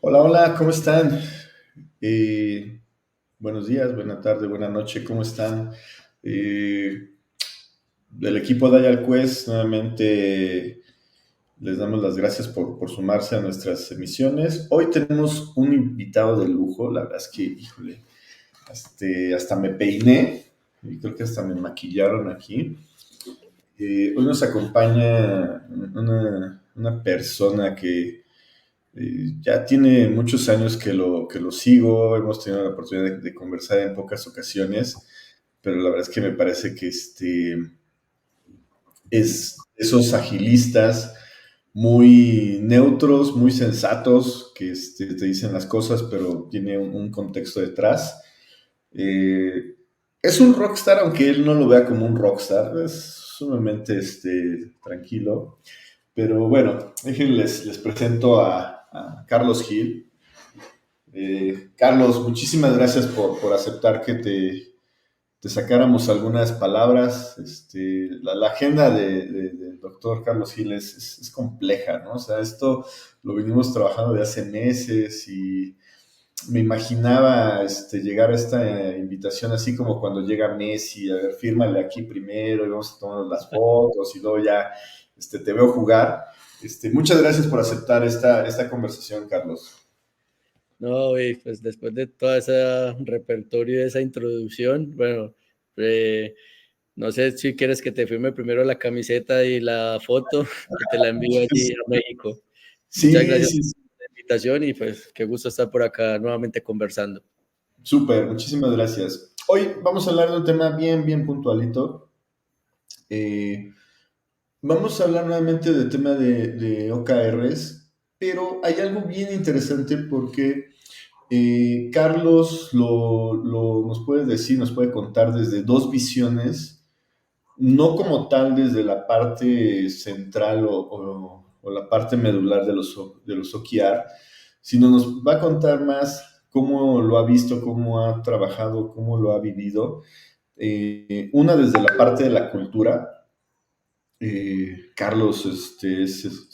Hola, hola, ¿cómo están? Eh, Buenos días, buena tarde, buena noche, ¿cómo están? Eh, Del equipo de Dial Quest, nuevamente les damos las gracias por sumarse a nuestras emisiones. Hoy tenemos un invitado de lujo, la verdad es que, híjole, hasta me peiné y creo que hasta me maquillaron aquí. Hoy nos acompaña una persona que ya tiene muchos años que lo sigo, hemos tenido la oportunidad de conversar en pocas ocasiones, pero la verdad es que me parece que es esos agilistas muy neutros, muy sensatos, que te dicen las cosas, pero tiene un contexto detrás. Eh, es un rockstar, aunque él no lo vea como un rockstar, es sumamente tranquilo. Pero bueno, les presento a Carlos Gil. Carlos, muchísimas gracias por aceptar que te sacáramos algunas palabras. La agenda del doctor Carlos Gil es compleja, ¿no? O sea, esto lo venimos trabajando de hace meses y me imaginaba llegar a esta invitación así como cuando llega Messi, a ver, fírmale aquí primero y vamos a tomar las fotos y luego ya te veo jugar. Muchas gracias por aceptar esta conversación, Carlos. No, y pues después de toda esa repertorio y esa introducción, bueno, eh, no sé si quieres que te firme primero la camiseta y la foto y te la envío allí a México. Muchas Sí, gracias sí, por la invitación y pues qué gusto estar por acá nuevamente conversando. súper, muchísimas gracias. Hoy vamos a hablar de un tema bien, bien puntualito. Eh, Vamos a hablar nuevamente del tema de OKRs, pero hay algo bien interesante porque Carlos nos puede decir, nos puede contar desde dos visiones, no como tal desde la parte central o la parte medular de los OKR, sino nos va a contar más cómo lo ha visto, cómo ha trabajado, cómo lo ha vivido. Una desde la parte de la cultura. Carlos es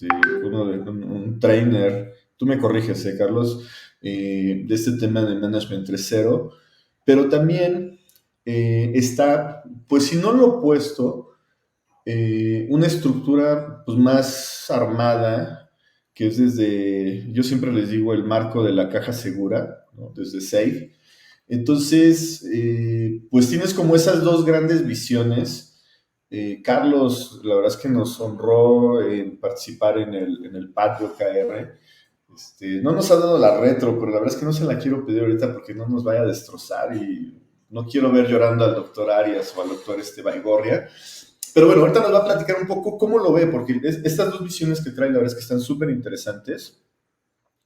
un trainer, tú me corriges, Carlos, de este tema de Management 3.0, pero también está, pues si no lo opuesto, una estructura pues, más armada, que es desde, yo siempre les digo, el marco de la caja segura, ¿no? Desde SAFE. Entonces, pues tienes como esas dos grandes visiones. Carlos, la verdad es que nos honró en participar en el patio KR. No nos ha dado la retro, pero la verdad es que no se la quiero pedir ahorita porque no nos vaya a destrozar y no quiero ver llorando al doctor Arias o al doctor Baigorria. Pero bueno, ahorita nos va a platicar un poco cómo lo ve, porque estas dos visiones que trae, la verdad es que están súper interesantes.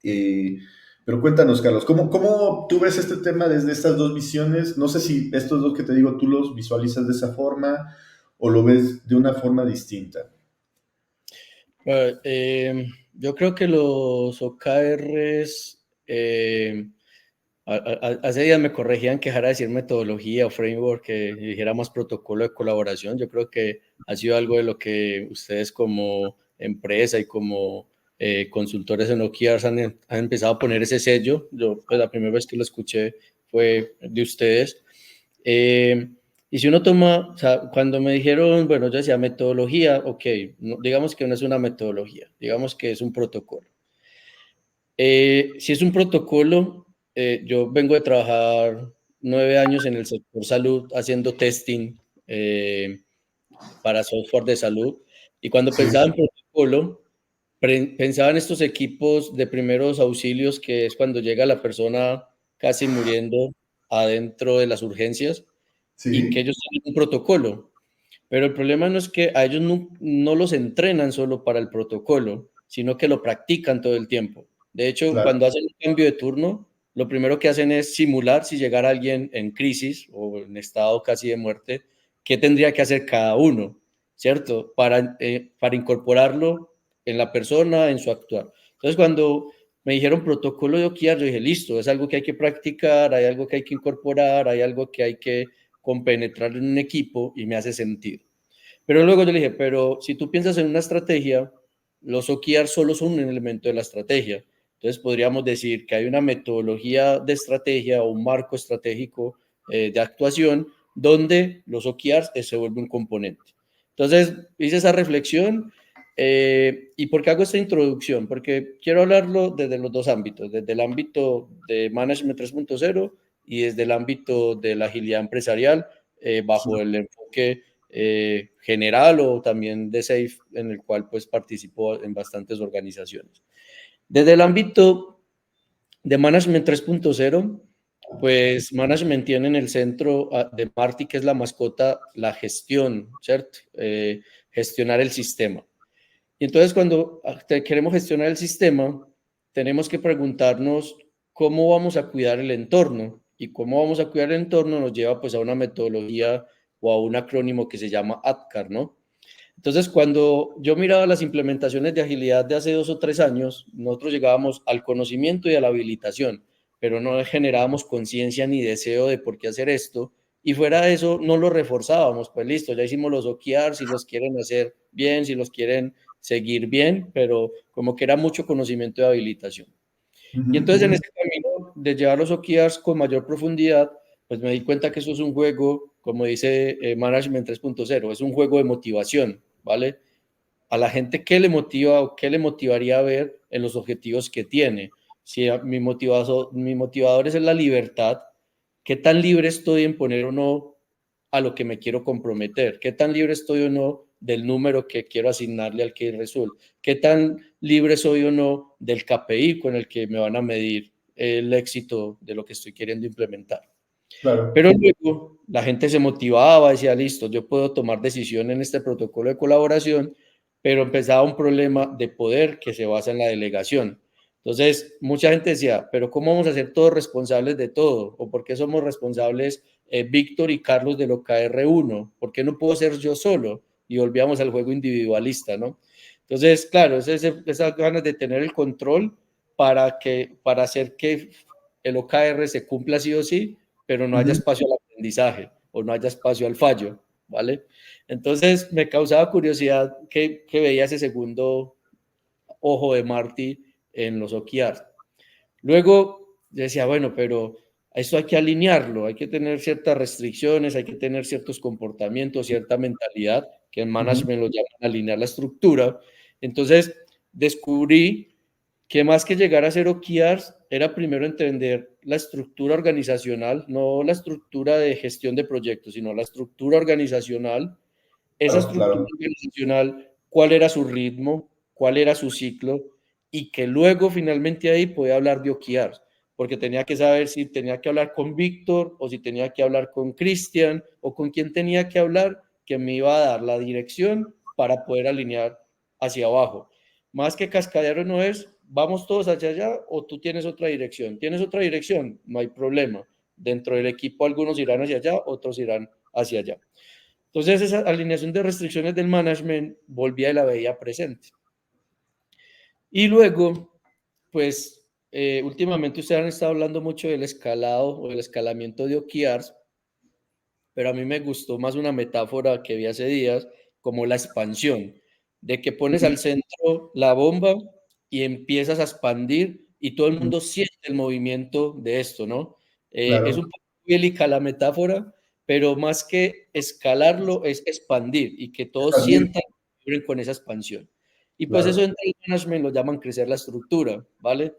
Eh, pero cuéntanos, Carlos, ¿cómo tú ves este tema desde estas dos visiones? No sé si estos dos que te digo, tú los visualizas de esa forma o lo ves de una forma distinta. Bueno, yo creo que los OKRs, hace días me corregían que dejara de decir metodología o framework, que dijéramos protocolo de colaboración. Yo creo que ha sido algo de lo que ustedes como empresa y como consultores en OKRs han empezado a poner ese sello. Yo, pues, la primera vez que lo escuché fue de ustedes. Eh, y si uno toma, o sea, cuando me dijeron, bueno, yo decía metodología, ok, digamos que no es una metodología, digamos que es un protocolo. Si es un protocolo, yo vengo de trabajar 9 años en el sector salud haciendo testing eh, para software de salud, y cuando Sí, pensaba en protocolo, pensaba en estos equipos de primeros auxilios, que es cuando llega la persona casi muriendo adentro de las urgencias y que sí, ellos tienen un protocolo. Pero el problema no es que a ellos no los entrenan solo para el protocolo, sino que lo practican todo el tiempo. De hecho, claro, cuando hacen un cambio de turno, lo primero que hacen es simular si llegara alguien en crisis o en estado casi de muerte, qué tendría que hacer cada uno, ¿cierto? Para incorporarlo en la persona, en su actuar. Entonces, cuando me dijeron protocolo de OKR, yo dije, listo, es algo que hay que practicar, hay algo que hay que incorporar, hay algo que hay que compenetrar en un equipo y me hace sentido. Pero luego yo le dije, pero si tú piensas en una estrategia, los OKR solo son un elemento de la estrategia. Entonces podríamos decir que hay una metodología de estrategia o un marco estratégico de actuación donde los OKRs se vuelve un componente. Entonces hice esa reflexión. ¿Y por qué hago esta introducción? Porque quiero hablarlo desde los dos ámbitos, desde el ámbito de Management 3.0 y desde el ámbito de la agilidad empresarial, Sí. bajo el enfoque general o también de SAFe, en el cual pues participo en bastantes organizaciones. Desde el ámbito de Management 3.0, pues Management tiene en el centro de Marty, que es la mascota, la gestión, ¿cierto? Gestionar el sistema. Y entonces cuando queremos gestionar el sistema, tenemos que preguntarnos cómo vamos a cuidar el entorno. Y cómo vamos a cuidar el entorno nos lleva pues a una metodología o a un acrónimo que se llama ADKAR, ¿no? Entonces, cuando yo miraba las implementaciones de agilidad de hace 2 o 3 años, nosotros llegábamos al conocimiento y a la habilitación, pero no generábamos conciencia ni deseo de por qué hacer esto. Y fuera de eso, no lo reforzábamos. Pues listo, ya hicimos los OKR, si los quieren hacer bien, si los quieren seguir bien, pero como que era mucho conocimiento de habilitación. Y Ujú, entonces en ujú. ese camino de llevar los OKRs con mayor profundidad, pues me di cuenta que eso es un juego, como dice Management 3.0, es un juego de motivación, ¿vale? A la gente, ¿qué le motiva o qué le motivaría a ver en los objetivos que tiene? Si mi motivador es la libertad, ¿qué tan libre estoy en poner o no a lo que me quiero comprometer? ¿Qué tan libre estoy o no del número que quiero asignarle al que resulta? ¿Qué tan libre soy o no del KPI con el que me van a medir el éxito de lo que estoy queriendo implementar? Claro. Pero luego la gente se motivaba, decía, listo, yo puedo tomar decisión en este protocolo de colaboración, pero empezaba un problema de poder que se basa en la delegación. Entonces, mucha gente decía, pero ¿cómo vamos a ser todos responsables de todo? ¿O por qué somos responsables Víctor y Carlos de lo KR1? ¿Por qué no puedo ser yo solo? Y volvíamos al juego individualista, ¿no? Entonces, claro, esas ganas de tener el control para hacer que el OKR se cumpla sí o sí, pero no haya Ujú. espacio al aprendizaje o no haya espacio al fallo, ¿vale? Entonces me causaba curiosidad que veía ese segundo ojo de Marty en los OKRs. Luego decía, bueno, pero esto hay que alinearlo, hay que tener ciertas restricciones, hay que tener ciertos comportamientos, cierta mentalidad, que en Ujú. management lo llaman alinear la estructura. Entonces descubrí que más que llegar a ser OKRs, era primero entender la estructura organizacional, no la estructura de gestión de proyectos, sino la estructura organizacional. Esa Claro, estructura claro. organizacional, cuál era su ritmo, cuál era su ciclo, y que luego finalmente ahí podía hablar de OKRs, porque tenía que saber si tenía que hablar con Víctor o si tenía que hablar con Cristian o con quién tenía que hablar, que me iba a dar la dirección para poder alinear hacia abajo. Más que cascadero no es, vamos todos hacia allá o tú tienes otra dirección. ¿Tienes otra dirección? No hay problema. Dentro del equipo algunos irán hacia allá, otros irán hacia allá. Entonces esa alineación de restricciones del management volvía y la veía presente. Y luego, pues últimamente ustedes han estado hablando mucho del escalado o del escalamiento de OKRs, pero a mí me gustó más una metáfora que vi hace días, como la expansión, de que pones al centro la bomba y empiezas a expandir y todo el Ujú. mundo siente el movimiento de esto, ¿no? Es Claro. un poco bélica la metáfora, pero más que escalarlo es expandir y que todos Expandir. sientan que vibren con esa expansión. Y pues eso Claro. en el management lo llaman crecer la estructura, ¿vale?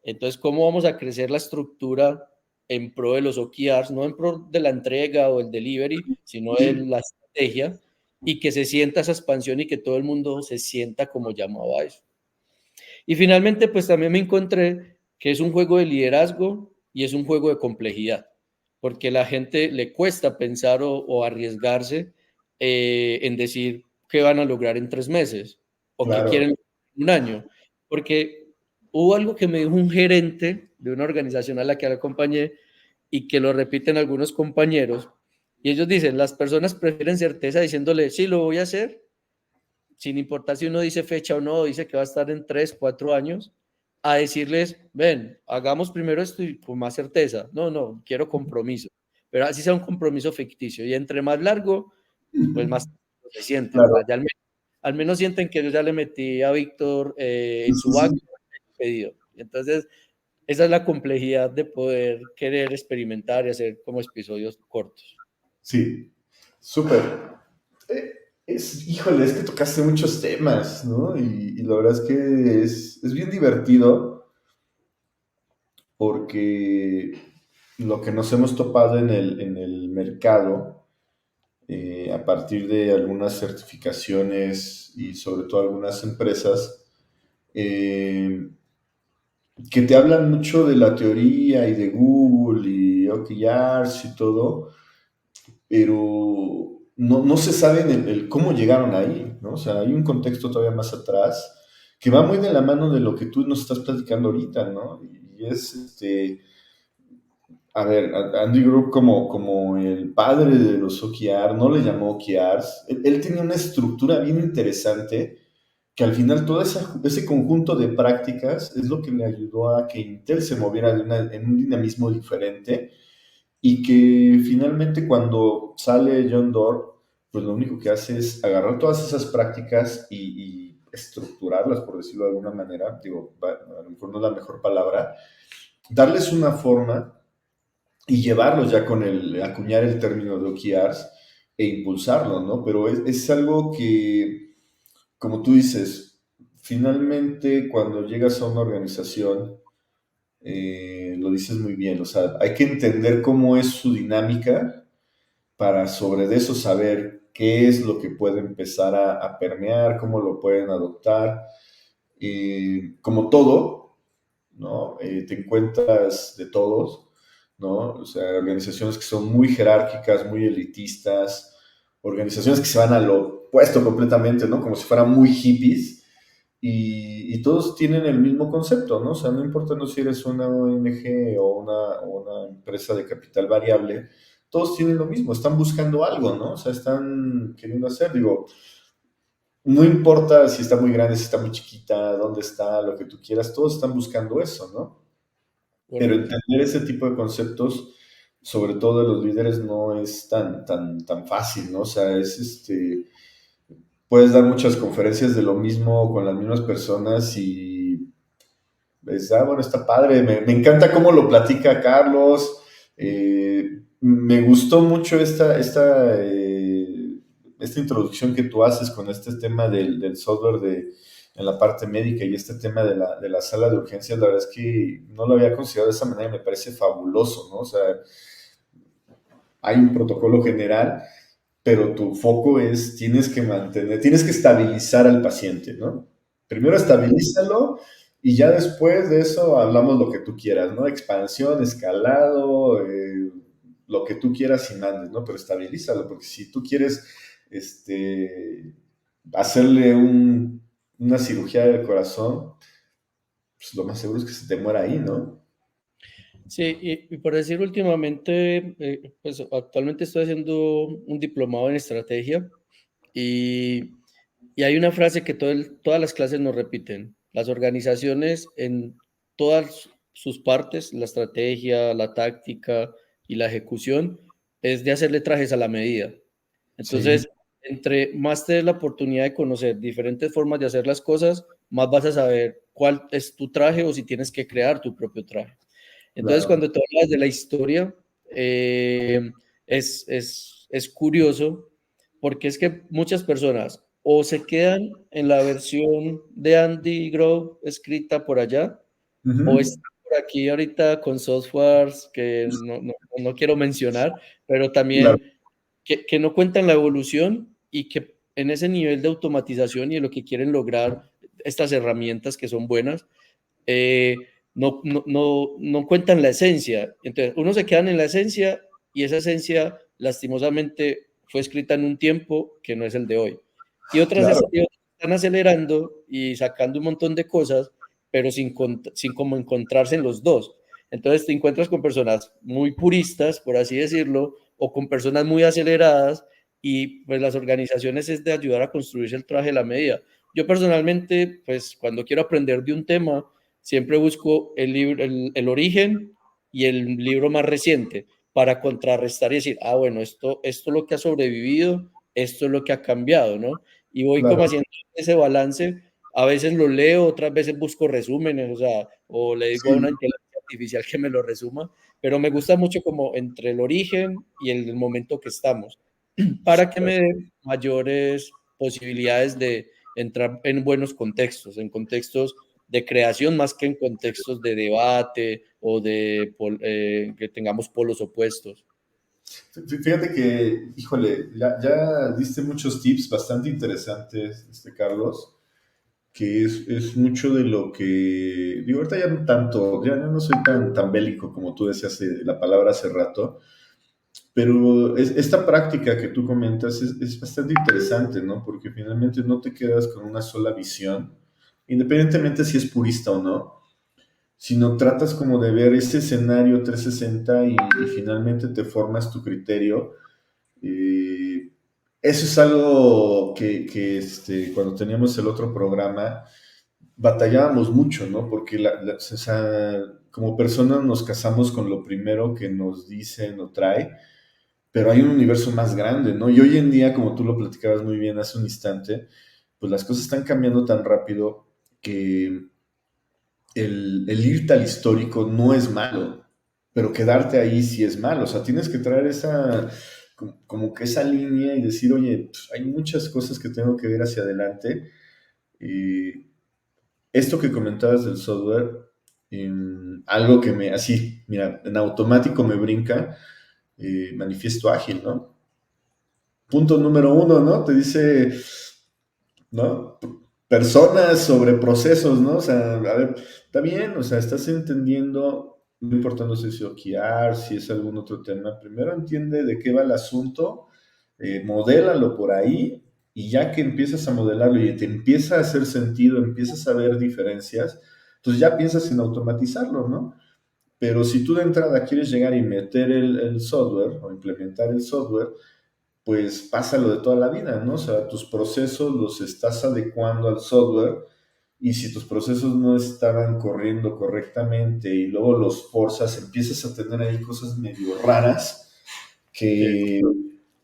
Entonces, ¿cómo vamos a crecer la estructura en pro de los OKRs, no en pro de la entrega o el delivery, sino de la estrategia, y que se sienta esa expansión y que todo el mundo se sienta como llamaba eso? Y finalmente, pues también me encontré que es un juego de liderazgo y es un juego de complejidad, porque a la gente le cuesta pensar o arriesgarse en decir qué van a lograr en 3 meses o qué Claro. quieren en un año, porque hubo algo que me dijo un gerente de una organización a la que acompañé y que lo repiten algunos compañeros, y ellos dicen, las personas prefieren certeza diciéndole, sí, lo voy a hacer, sin importar si uno dice fecha o no, dice que va a estar en 3, 4 años, a decirles, ven, hagamos primero esto y con más certeza. No, no, quiero compromiso, pero así sea un compromiso ficticio. Y entre más largo, pues más se sienten. O sea, Claro. al menos sienten que yo ya le metí a Víctor en su Sí, banco sí. el pedido. Entonces, esa es la complejidad de poder querer experimentar y hacer como episodios cortos. Sí, súper. Híjole, es que tocaste muchos temas, ¿no? Y la verdad es que es bien divertido porque lo que nos hemos topado en el mercado, a partir de algunas certificaciones y sobre todo algunas empresas, eh, que te hablan mucho de la teoría y de Google y OKRs y todo, pero no se sabe cómo llegaron ahí, ¿no? O sea, hay un contexto todavía más atrás que va muy de la mano de lo que tú nos estás platicando ahorita, ¿no? Y es, a ver, Andy Grove como el padre de los OKR, no le llamó OKRs, él tenía una estructura bien interesante que al final todo ese conjunto de prácticas es lo que le ayudó a que Intel se moviera en un dinamismo diferente y que finalmente culo sale John Doerr, pues lo único que hace es agarrar todas esas prácticas y estructurarlas, por decirlo de alguna manera, digo, a lo mejor no es la mejor palabra, darles una forma y llevarlos ya acuñar el término de OKRs e impulsarlo, ¿no? Pero es algo que, como tú dices, finalmente cuando llegas a una organización, lo dices muy bien, o sea, hay que entender cómo es su dinámica para sobre de eso saber qué es lo que puede empezar a permear, cómo lo pueden adoptar. Como todo, ¿no? Te encuentras de todos, ¿no? O sea, organizaciones que son muy jerárquicas, muy elitistas, organizaciones que se van a lo opuesto completamente, ¿no? Como si fueran muy hippies. Y todos tienen el mismo concepto, ¿no? O sea, no importa no si eres una ONG o una empresa de capital variable, todos tienen lo mismo, están buscando algo, ¿no? O sea, están queriendo hacer, digo, no importa si está muy grande, si está muy chiquita, dónde está, lo que tú quieras, todos están buscando eso, ¿no? Pero Correcto. entender ese tipo de conceptos, sobre todo de los líderes, no es tan fácil, ¿no? O sea, puedes dar muchas conferencias de lo mismo con las mismas personas y bueno, está padre, me encanta cómo lo platica Carlos, me gustó mucho esta introducción que tú haces con este tema del software en la parte médica y este tema de la sala de urgencias, la verdad es que no lo había considerado de esa manera y me parece fabuloso, ¿no? O sea, hay un protocolo general, pero tu foco tienes que estabilizar al paciente, ¿no? Primero estabilízalo y ya después de eso hablamos lo que tú quieras, ¿no? Expansión, escalado, lo que tú quieras y mandes, ¿no? Pero estabilízalo, porque si tú quieres hacerle una cirugía del corazón, pues lo más seguro es que se te muera ahí, ¿no? Sí, y por decir últimamente, pues actualmente estoy haciendo un diplomado en estrategia y, y hay una frase que todas las clases nos repiten. Las organizaciones en todas sus partes, la estrategia, la táctica y la ejecución, es de hacerle trajes a la medida. Sí, Entonces, entre más te des la oportunidad de conocer diferentes formas de hacer las cosas, más vas a saber cuál es tu traje o si tienes que crear tu propio traje. Entonces, claro. cuando te hablas de la historia, es curioso porque es que muchas personas o se quedan en la versión de Andy Grove escrita por allá, o Ujú, están por aquí ahorita con softwares que no quiero mencionar, pero claro. también que no cuentan la evolución y que en ese nivel de automatización y en lo que quieren lograr estas herramientas que son buenas, no cuentan la esencia. Entonces, unos se quedan en la esencia y esa esencia lastimosamente fue escrita en un tiempo que no es el de hoy. Claro, Y otras están acelerando y sacando un montón de cosas, pero sin como encontrarse en los dos. Entonces te encuentras con personas muy puristas, por así decirlo, o con personas muy aceleradas y pues las organizaciones es de ayudar a construirse el traje a la medida. Yo personalmente, pues cuando quiero aprender de un tema, siempre busco el libro, el origen y el libro más reciente para contrarrestar y decir, ah, bueno, esto es lo que ha sobrevivido, esto es lo que ha cambiado, ¿no? Y voy como claro. haciendo ese balance a veces lo leo, otras veces busco resúmenes, o sea, o le digo a una Sí. inteligencia artificial que me lo resuma, pero me gusta mucho como entre el origen y el momento que estamos, para que me dé mayores posibilidades de entrar en buenos contextos, en contextos de creación más que en contextos de debate o de que tengamos polos opuestos. Fíjate que, híjole, ya diste muchos tips bastante interesantes, Carlos, que es mucho de lo que, digo, ahorita ya no tanto, ya no soy tan bélico como tú decías la palabra hace rato, pero esta práctica que tú comentas es bastante interesante, ¿no? Porque finalmente no te quedas con una sola visión, independientemente si es purista o no, sino tratas como de ver ese escenario 360 y finalmente te formas tu criterio. Eso es algo que cuando teníamos el otro programa batallábamos mucho, ¿no? Porque o sea, como personas nos casamos con lo primero que nos dicen o trae, pero hay un universo más grande, ¿no? Y hoy en día, como tú lo platicabas muy bien hace un instante, pues las cosas están cambiando tan rápido que el irte al histórico no es malo, pero quedarte ahí sí es malo. O sea, tienes que traer esa, como que esa línea y decir, oye, pues, hay muchas cosas que tengo que ver hacia adelante. Y esto que comentabas del software, algo que así, mira, en automático me brinca, manifiesto ágil, ¿no? Punto número uno, ¿no? Te dice, ¿no? Personas sobre procesos, ¿no? O sea, a ver, está bien, o sea, estás entendiendo, no importando si es OKR, si es algún otro tema, primero entiende de qué va el asunto, modélalo por ahí, y ya que empiezas a modelarlo y te empieza a hacer sentido, empiezas a ver diferencias, entonces ya piensas en automatizarlo, ¿no? Pero si tú de entrada quieres llegar y meter el software o implementar el software, pues pasa lo de toda la vida, ¿no? O sea, tus procesos los estás adecuando al software y si tus procesos no estaban corriendo correctamente y luego los forzas, empiezas a tener ahí cosas medio raras Sí. que,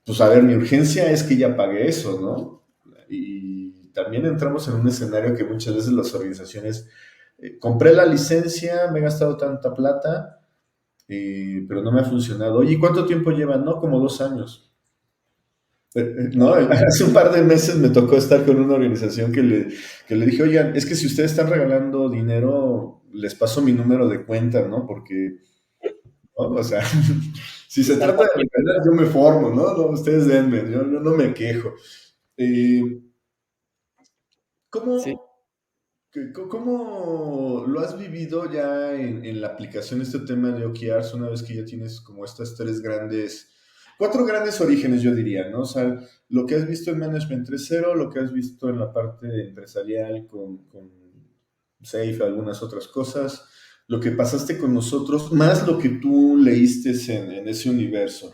pues a ver, mi urgencia es que ya pague eso, ¿no? Y también entramos en un escenario que muchas veces las organizaciones, compré la licencia, me he gastado tanta plata, pero no me ha funcionado. Oye, ¿y cuánto tiempo lleva? No, como 2 años. No, Ah, hace un par de meses me tocó estar con una organización que le dije, oigan, es que si ustedes están regalando dinero, les paso mi número de cuenta, ¿no? Porque, ¿no? O sea, si se están trata de partiendo. regalar, yo me formo, ¿no? No, ustedes denme, yo no me quejo. Eh, Sí. ¿cómo, ¿Cómo lo has vivido ya en la aplicación este tema de OKRs una vez que ya tienes como estas cuatro grandes orígenes, yo diría, ¿no? O sea, lo que has visto en Management 3.0, lo que has visto en la parte empresarial con Safe, algunas otras cosas, lo que pasaste con nosotros, más lo que tú leíste en ese universo.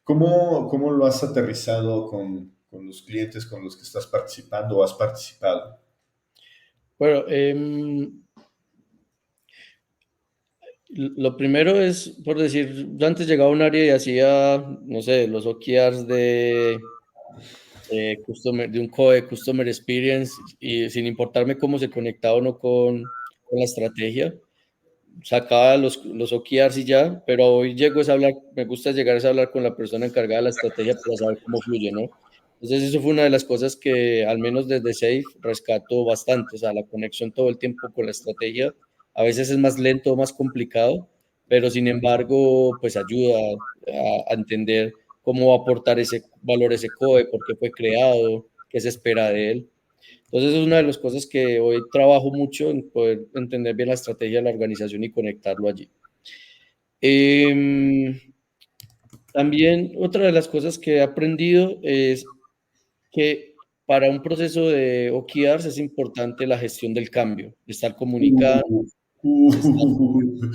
¿Cómo lo has aterrizado con los clientes con los que estás participando o has participado? Bueno, lo primero es, por decir, yo antes llegaba a un área y hacía, no sé, los OKRs de un COE, Customer Experience, y sin importarme cómo se conectaba o no con la estrategia, sacaba los OKRs y ya, pero hoy llego es a hablar, me gusta llegar es a hablar con la persona encargada de la estrategia para saber cómo fluye, ¿no? Entonces eso fue una de las cosas que al menos desde Safe rescato bastante, o sea, la conexión todo el tiempo con la estrategia, a veces es más lento, más complicado, pero sin embargo, pues ayuda a entender cómo va a aportar ese valor, ese COE, por qué fue creado, qué se espera de él. Entonces es una de las cosas que hoy trabajo mucho en poder entender bien la estrategia de la organización y conectarlo allí. Em, También otra de las cosas que he aprendido es que para un proceso de OKRs es importante la gestión del cambio, estar comunicando, Uh, estar haciendo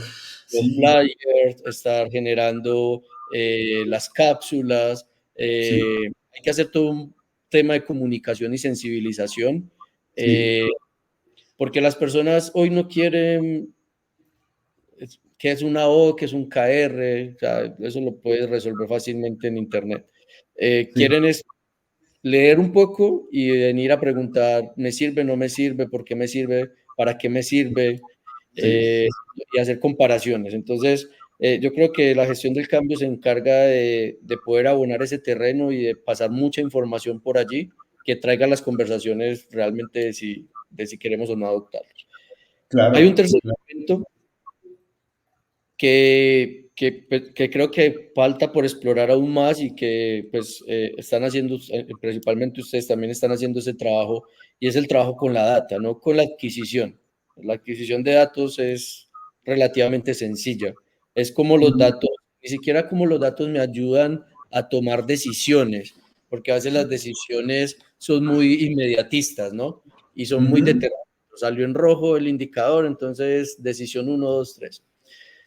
sí, flyers, estar generando las cápsulas. sí, Hay que hacer todo un tema de comunicación y sensibilización, sí, eh, porque las personas hoy no quieren qué es una O, qué es un KR, o sea, eso lo puedes resolver fácilmente en internet. sí, Quieren es leer un poco y venir a preguntar, ¿me sirve, no me sirve? ¿Por qué me sirve? ¿Para qué me sirve? Sí, Y hacer comparaciones. Entonces, yo creo que la gestión del cambio se encarga de poder abonar ese terreno y de pasar mucha información por allí que traiga las conversaciones realmente de si queremos o no adoptarlos. Hay un claro, tercer elemento que creo que falta por explorar aún más y que pues están haciendo, principalmente ustedes también están haciendo ese trabajo, y es el trabajo con la data, no con la adquisición. La adquisición de datos es relativamente sencilla. Es como los claro. datos, ni siquiera como los datos me ayudan a tomar decisiones, porque a veces las decisiones son muy inmediatistas, ¿no? Y son muy Ujú, determinantes. Salió en rojo el indicador, entonces decisión uno 2 3.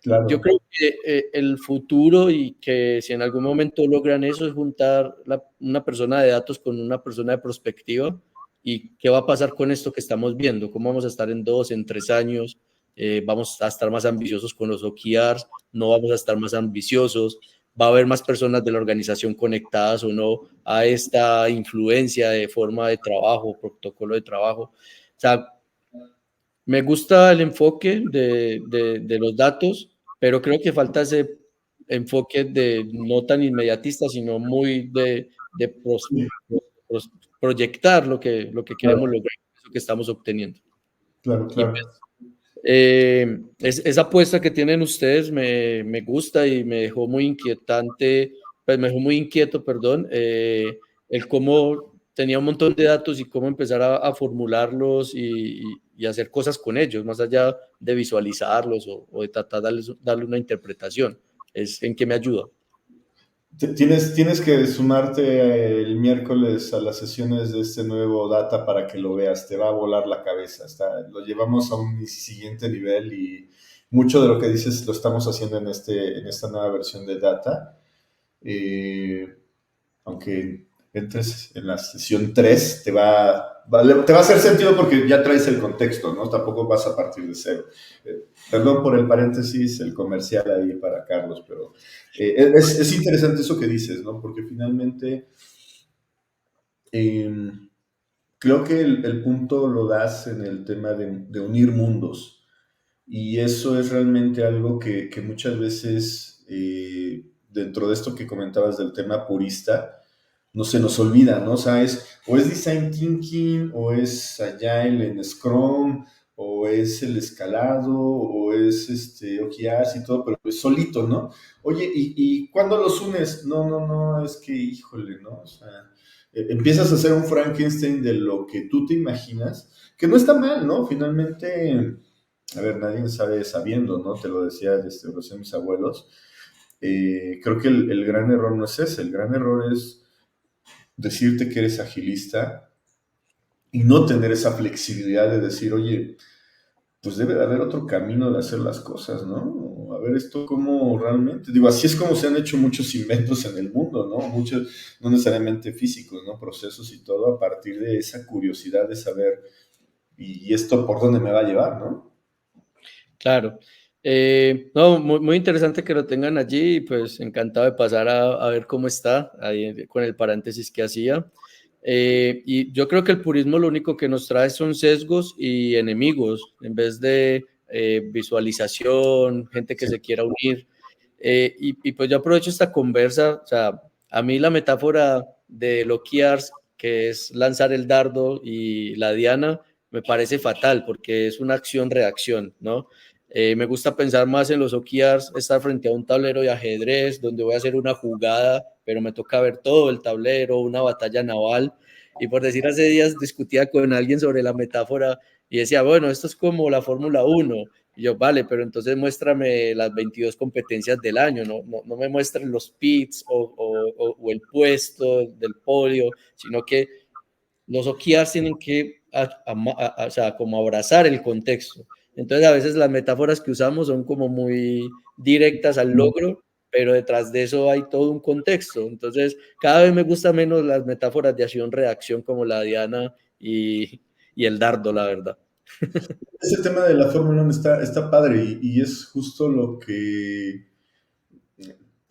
Yo claro, creo que el futuro, y que si en algún momento logran eso, es juntar una persona de datos con una persona de prospectiva. ¿Y qué va a pasar con esto que estamos viendo? ¿Cómo vamos a estar en 2, en 3 años? ¿Vamos a estar más ambiciosos con los OKRs? ¿No vamos a estar más ambiciosos? ¿Va a haber más personas de la organización conectadas o no a esta influencia de forma de trabajo, protocolo de trabajo? O sea, me gusta el enfoque de los datos, pero creo que falta ese enfoque de no tan inmediatista, sino muy sí, pros- proyectar lo que queremos claro, lograr, eso que estamos obteniendo. claro, Y claro. pues, esa apuesta que tienen ustedes me gusta y me dejó muy inquietante, pues me dejó muy inquieto, perdón, el cómo tenía un montón de datos y cómo empezar a formularlos y hacer cosas con ellos, más allá de visualizarlos o de tratar de darle una interpretación. Es en qué me ayuda. Tienes que sumarte el miércoles a las sesiones de este nuevo data para que lo veas, te va a volar la cabeza. Lo llevamos a un siguiente nivel y mucho de lo que dices lo estamos haciendo en esta nueva versión de data. Eh, Aunque entres en la sesión 3 te va a hacer sentido porque ya traes el contexto, ¿no? Tampoco vas a partir de cero. Perdón por el paréntesis, el comercial ahí para Carlos, pero es interesante eso que dices, ¿no? Porque finalmente eh, creo que el punto lo das en el tema de unir mundos. Y eso es realmente algo que muchas veces, dentro de esto que comentabas del tema purista, no se nos olvida, ¿no? O sea, o es design thinking, o es agile en Scrum, o es el escalado, o es OKRs y todo, pero es solito, ¿no? Oye, ¿y cuándo los unes? No, no, no, es que, híjole, ¿no? O sea, empiezas a hacer un Frankenstein de lo que tú te imaginas, que no está mal, ¿no? Finalmente, a ver, nadie sabe sabiendo, ¿no? Te lo decía recién mis abuelos. Creo que el gran error no es ese, el gran error es decirte que eres agilista y no tener esa flexibilidad de decir, oye, pues debe de haber otro camino de hacer las cosas, ¿no? A ver esto cómo realmente, digo, así es como se han hecho muchos inventos en el mundo, ¿no? Muchos, no necesariamente físicos, ¿no? Procesos y todo a partir de esa curiosidad de saber, y esto por dónde me va a llevar, ¿no? Claro. No, muy interesante que lo tengan allí, y pues encantado de pasar a ver cómo está, ahí con el paréntesis que hacía. Y yo creo que el purismo lo único que nos trae son sesgos y enemigos, en vez de visualización, gente que Sí. se quiera unir. Y pues yo aprovecho esta conversa, o sea, a mí la metáfora de Lokiars, que es lanzar el dardo, y la diana, me parece fatal porque es una acción-reacción, ¿no? Me gusta pensar más en los OKRs, estar frente a un tablero de ajedrez donde voy a hacer una jugada, pero me toca ver todo el tablero, una batalla naval. Y por decir, hace días discutía con alguien sobre la metáfora y decía, bueno, esto es como la Fórmula 1. Y yo, vale, pero entonces muéstrame las 22 competencias del año, no me muestren los pits o el puesto del podio, sino que los OKRs tienen que o sea, como abrazar el contexto. Entonces, a veces las metáforas que usamos son como muy directas al logro, pero detrás de eso hay todo un contexto. Entonces, cada vez me gusta menos las metáforas de acción-reacción como la diana y el dardo, la verdad. Ese tema de la Fórmula 1 está padre y es justo lo que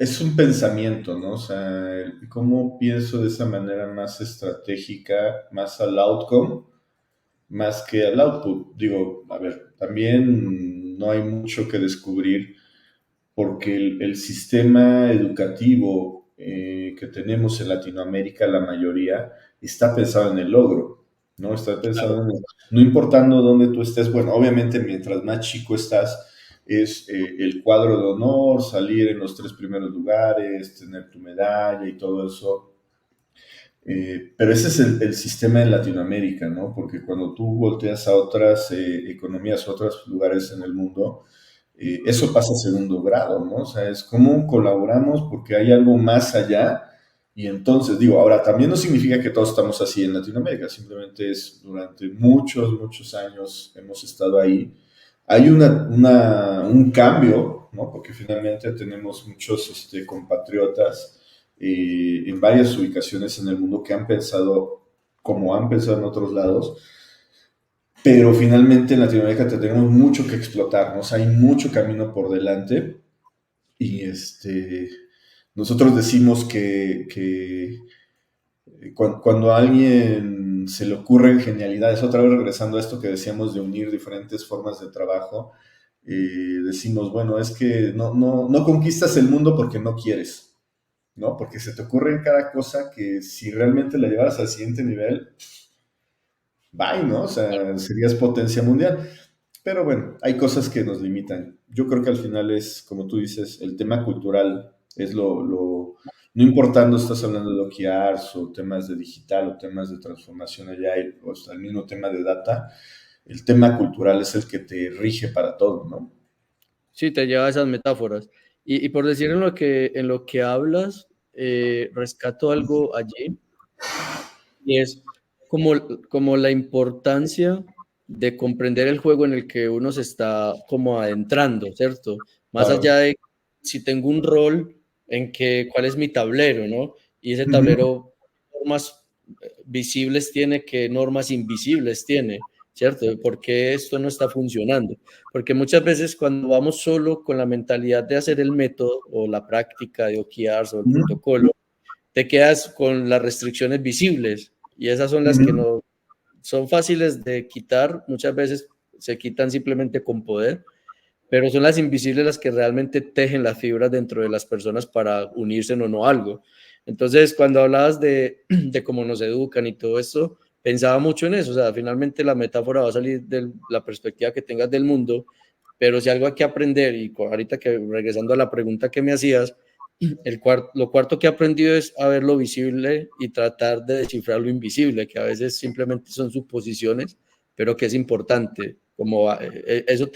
es un pensamiento, ¿no? O sea, cómo pienso de esa manera más estratégica, más al outcome, más que al output. Digo, a ver, también no hay mucho que descubrir porque el sistema educativo que tenemos en Latinoamérica, la mayoría, está pensado en el logro, ¿no? Está pensado en, no importando dónde tú estés, bueno, obviamente mientras más chico estás, es el cuadro de honor, salir en los 3 primeros lugares, tener tu medalla y todo eso. Pero ese es el sistema en Latinoamérica, ¿no? Porque cuando tú volteas a otras economías, a otros lugares en el mundo, eso pasa a segundo grado, ¿no? O sea, es cómo colaboramos porque hay algo más allá. Y entonces, digo, ahora también no significa que todos estamos así en Latinoamérica, simplemente es durante muchos, muchos años hemos estado ahí. Hay un cambio, ¿no? Porque finalmente tenemos muchos compatriotas en varias ubicaciones en el mundo que han pensado como han pensado en otros lados, pero finalmente en Latinoamérica tenemos mucho que explotar, ¿no? O sea, hay mucho camino por delante y nosotros decimos que cuando a alguien se le ocurren genialidades, otra vez regresando a esto que decíamos de unir diferentes formas de trabajo, decimos, bueno, es que no conquistas el mundo porque no quieres, ¿no? Porque se te ocurre en cada cosa que si realmente la llevaras al siguiente nivel, bye, ¿no? O sea, serías potencia mundial. Pero bueno, hay cosas que nos limitan. Yo creo que al final es, como tú dices, el tema cultural es no importando estás hablando de OKRs o temas de digital o temas de transformación allá o hasta el mismo tema de data, el tema cultural es el que te rige para todo, ¿no? Sí, te lleva a esas metáforas. Y por decir en lo que hablas, rescato algo allí, y es como, como la importancia de comprender el juego en el que uno se está como adentrando, ¿cierto? Más allá Claro. de si tengo un rol en que, cuál es mi tablero, ¿no? Y ese Ujú, tablero, normas visibles tiene, que normas invisibles tiene, ¿cierto? ¿Por qué esto no está funcionando? Porque muchas veces cuando vamos solo con la mentalidad de hacer el método o la práctica de OKRs o el ujú, protocolo, te quedas con las restricciones visibles y esas son las que ujú. no son fáciles de quitar, muchas veces se quitan simplemente con poder, pero son las invisibles las que realmente tejen las fibras dentro de las personas para unirse o no a algo. Entonces, cuando hablabas de cómo nos educan y todo esto, pensaba mucho en eso, o sea, finalmente la metáfora va a salir de la perspectiva que tengas del mundo, pero si algo hay que aprender, y ahorita que regresando a la pregunta que me hacías, lo cuarto que he aprendido es a ver lo visible y tratar de descifrar lo invisible, que a veces simplemente son suposiciones, pero que es importante. Como eso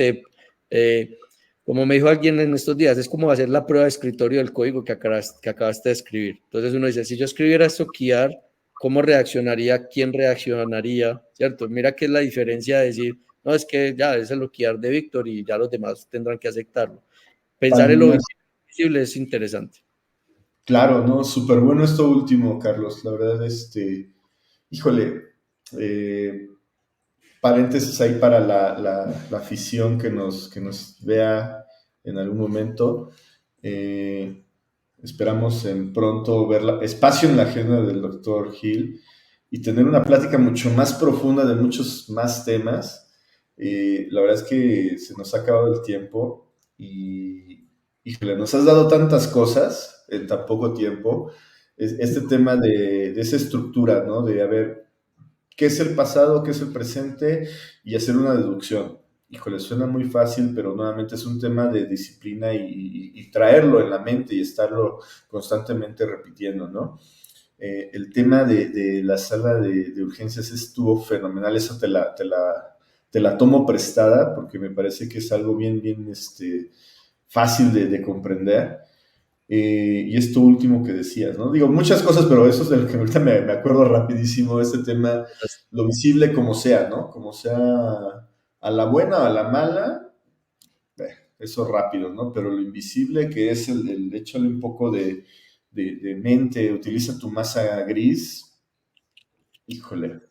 eh, como me dijo alguien en estos días, es como hacer la prueba de escritorio del código que acabaste de escribir. Entonces uno dice, si yo escribiera esto, Kiar, ¿cómo reaccionaría? ¿Quién reaccionaría? ¿Cierto? Mira qué es la diferencia de decir, no, es que ya es el Kiar de Víctor y ya los demás tendrán que aceptarlo. Pensar en lo Palminas. visible es interesante. Claro, no, súper bueno esto último, Carlos. La verdad, híjole, eh, paréntesis ahí para la afición que nos vea en algún momento. Eh, esperamos en pronto ver espacio en la agenda del doctor Hill y tener una plática mucho más profunda de muchos más temas. La verdad es que se nos ha acabado el tiempo y, híjole, nos has dado tantas cosas en tan poco tiempo. Este tema de esa estructura, ¿no? De, a ver, qué es el pasado, qué es el presente y hacer una deducción. Híjole, suena muy fácil, pero nuevamente es un tema de disciplina y traerlo en la mente y estarlo constantemente repitiendo, ¿no? El tema de la sala de urgencias estuvo fenomenal, eso te la tomo prestada porque me parece que es algo bien, bien fácil de comprender. Y esto último que decías, ¿no? Digo, muchas cosas, pero eso es de lo que ahorita me acuerdo rapidísimo, este tema, lo visible como sea, ¿no? Como sea a la buena o a la mala, eso rápido, ¿no? Pero lo invisible que es échale un poco de mente, utiliza tu masa gris, híjole,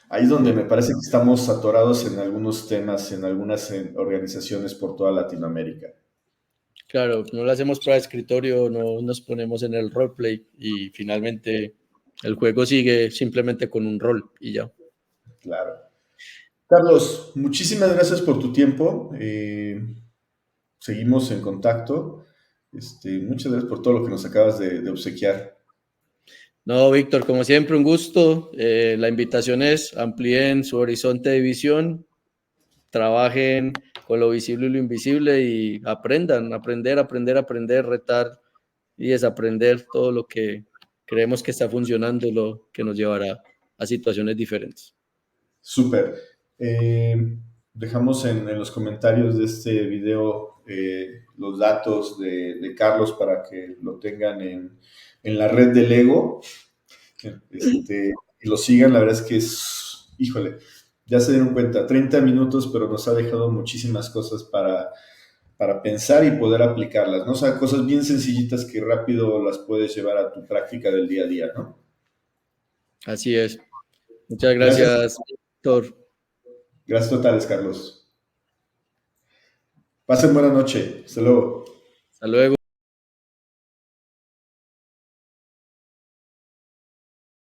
ahí es donde Sí, me parece que estamos atorados en algunos temas, en algunas organizaciones por toda Latinoamérica. Claro, no lo hacemos para escritorio, no nos ponemos en el roleplay y finalmente el juego sigue simplemente con un rol y ya. Claro. Carlos, muchísimas gracias por tu tiempo. Seguimos en contacto. Muchas gracias por todo lo que nos acabas de obsequiar. No, Víctor, como siempre, un gusto. La invitación es amplíen su horizonte de visión, trabajen con lo visible y lo invisible y aprendan, aprender, retar y desaprender todo lo que creemos que está funcionando, lo que nos llevará a situaciones diferentes. Súper. Dejamos en los comentarios de este video los datos de Carlos para que lo tengan en la red de Lego. Y lo sigan, la verdad es que es, híjole, ya se dieron cuenta, 30 minutos, pero nos ha dejado muchísimas cosas para pensar y poder aplicarlas, ¿no? O sea, cosas bien sencillitas que rápido las puedes llevar a tu práctica del día a día, ¿no? Así es. Muchas Gracias, gracias, Víctor. gracias totales, Carlos. Pasen buena noche. Hasta luego. Hasta luego.